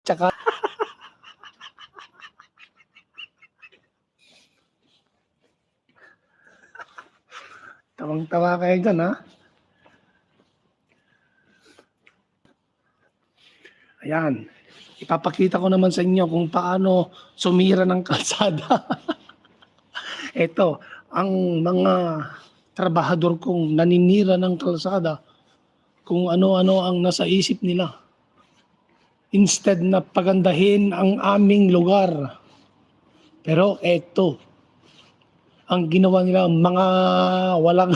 Tsaka tawang-tawa kayo dyan, ha? Ayan. Ipapakita ko naman sa inyo kung paano sumira ng kalsada. Ito, ang mga trabahador kong naninira ng kalsada, kung ano-ano ang nasa isip nila. Instead na pagandahin ang aming lugar. Pero eto, ang ginawa nila mga walang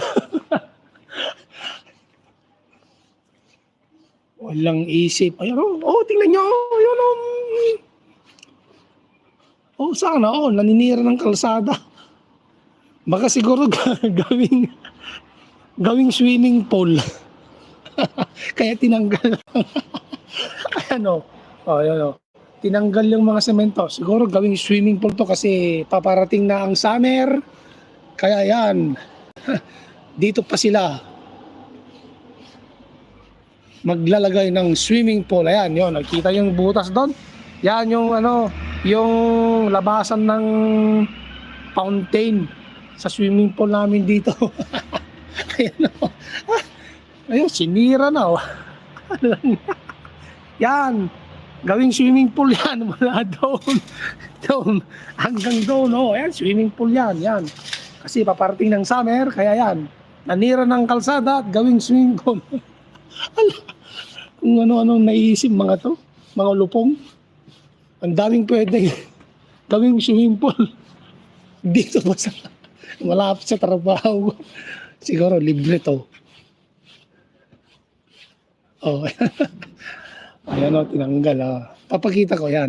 walang isip. Ayun, tingnan nyo. Ayun, sana, naninira ng kalsada. Baka siguro gawing swimming pool. Kaya tinanggal. Ayan, ayan, tinanggal yung mga semento. Siguro gawing swimming pool to kasi paparating na ang summer. Kaya yan, dito pa sila maglalagay ng swimming pool. Ayan, yun, nakita yung butas doon. Yan yung yung labasan ng fountain sa swimming pool namin dito. Ayan, ayun, sinira na. Yan, gawing swimming pool yan mula doon hanggang doon. Ayan, swimming pool yan. Kasi paparating ng summer, kaya yan, nanira ng kalsada at gawing swimming pool. Kung ano-ano naiisip mga to, mga lupong. Ang daming pwede gawing swimming pool dito pa sa malapit sa trabaho. Siguro libre to. Ayan, tinanggal. Papakita ko yan.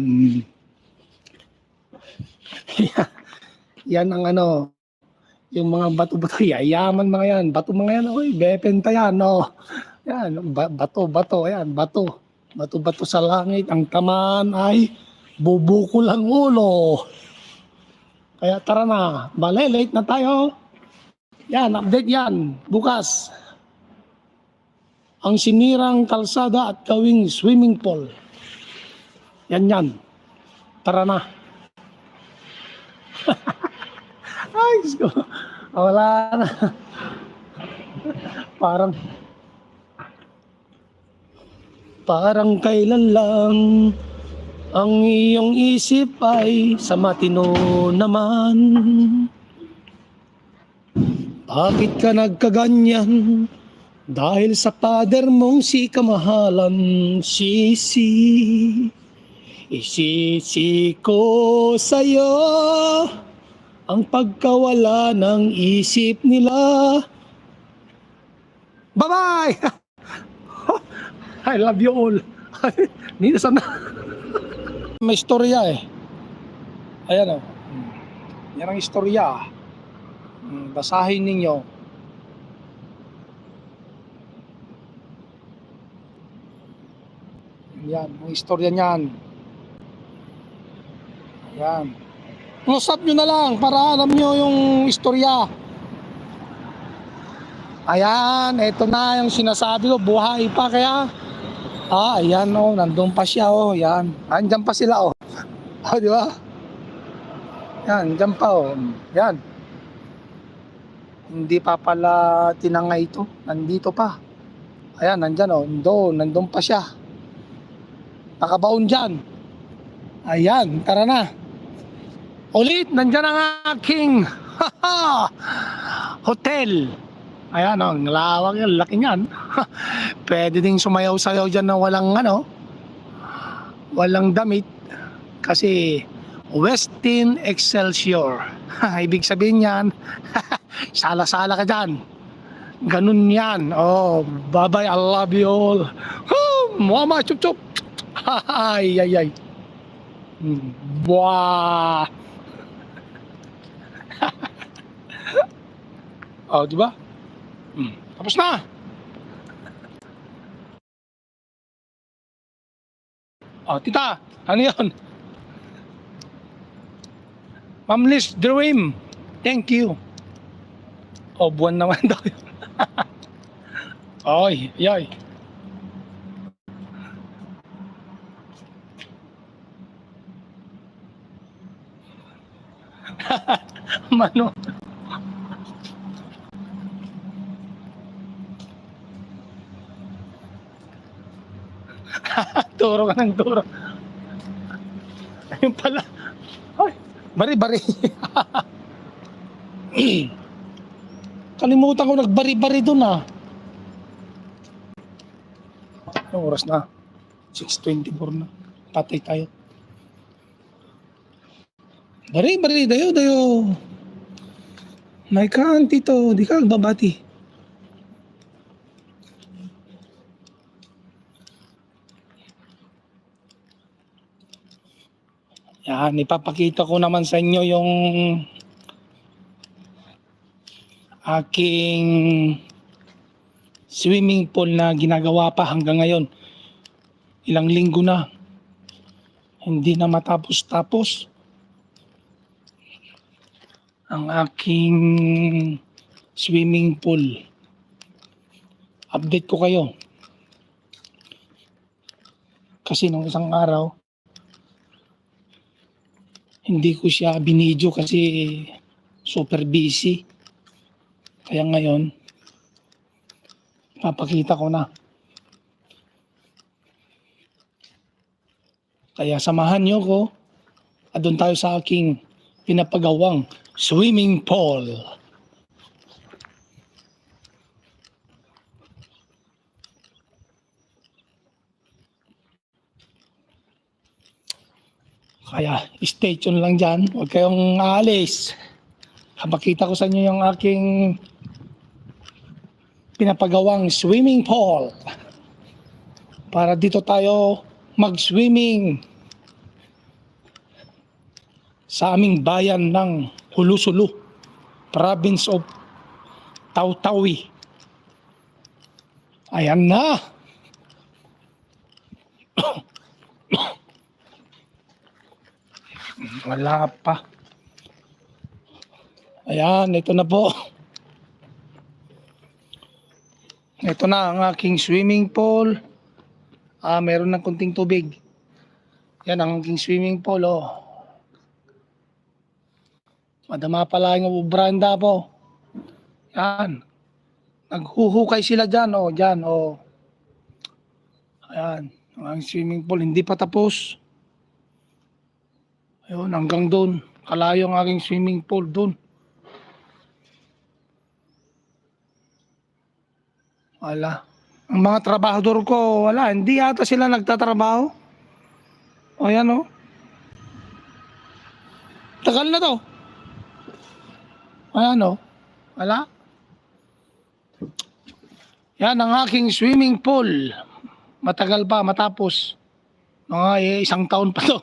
Yan ang yung mga bato-bato, yayaman mga yan. Bato mga yan, bepenta yan, Yan, bato, ayan, bato. Bato-bato sa langit. Ang tamaan ay bubukol ang ulo. Kaya tara na, malilate na tayo. Yan, update yan, bukas. Ang sinirang kalsada at gawing swimming pool. Yan. Tara na. Ay, wala na. Parang kailan lang ang iyong isip ay sa matino naman. Bakit ka nagkaganyan? Dahil sa pader mong si kamahalan, sisi. Isisi ko sa'yo ang pagkawala ng isip nila. Bye-bye! I love you all. Minsan na. May istorya Ayan Yan ang istorya. Basahin ninyo. Yan, ang istorya niyan. Yan. Close up nyo na lang para alam nyo yung istorya. Ayan, eto na yung sinasabi ko, buhay pa kaya. Ayan nandun pa siya yan. Andyan pa sila di ba? Yan, andyan pa Yan. Hindi pa pala tinangay ito. Nandito pa. Ayan, nandyan nandun pa siya. Nakabaon dyan. Ayan, tara na. Ulit, nandyan ang aking hotel. Ayan ang lawak yan, laki niyan. Pwede ding sumayaw-sayaw dyan na walang damit. Kasi Westin Excelsior. Ibig sabihin yan, sala-sala ka dyan. Ganun yan. Bye-bye, I love you all. Mama, chup-chup. Ay. Buah. Diba? Tapos na. Tita, ano yun? Ma'am Liz Dream, thank you. Buwan naman daw yun. Ay. Mano. Turo ka ng turo. Ayun pala. Ay, bari-bari. Kalimutan ko nagbari-bari dun ah. Anong oras na? 6:24 na. Patay tayo. Bari-bari, dayo. May kaan, tito. Di ka agbabati. Yan, ipapakita ko naman sa inyo yung aking swimming pool na ginagawa pa hanggang ngayon. Ilang linggo na. Hindi na matapos-tapos ang aking swimming pool. Update ko kayo. Kasi nung isang araw, hindi ko siya binidyo kasi super busy. Kaya ngayon, papakita ko na. Kaya samahan niyo ko at doon tayo sa aking pinapagawang swimming pool. Kaya stay tuned lang dyan. Huwag kayong aalis. Kapakita ko sa inyo yung aking pinapagawang swimming pool. Para dito tayo mag-swimming sa aming bayan ng Hulusulu, province of Taw-Tawi. Ayan na. Wala pa. Ayan, ito na po. Ito na ang aking swimming pool. Meron ng kunting tubig. Yan ang aking swimming pool. Oh. Madama pala yung branda po. Yan. Naghuhukay sila dyan. Oh, dyan. Oh. Ayan. Ang aking swimming pool. Hindi pa tapos. Ayun, hanggang doon. Kalayo ang aking swimming pool doon. Wala. Ang mga trabahador ko, wala. Hindi yata sila nagtatrabaho. O yan o. Tagal na to. Ayan o. Wala. Yan ang aking swimming pool. Matagal pa matapos. Mga isang taon pa to.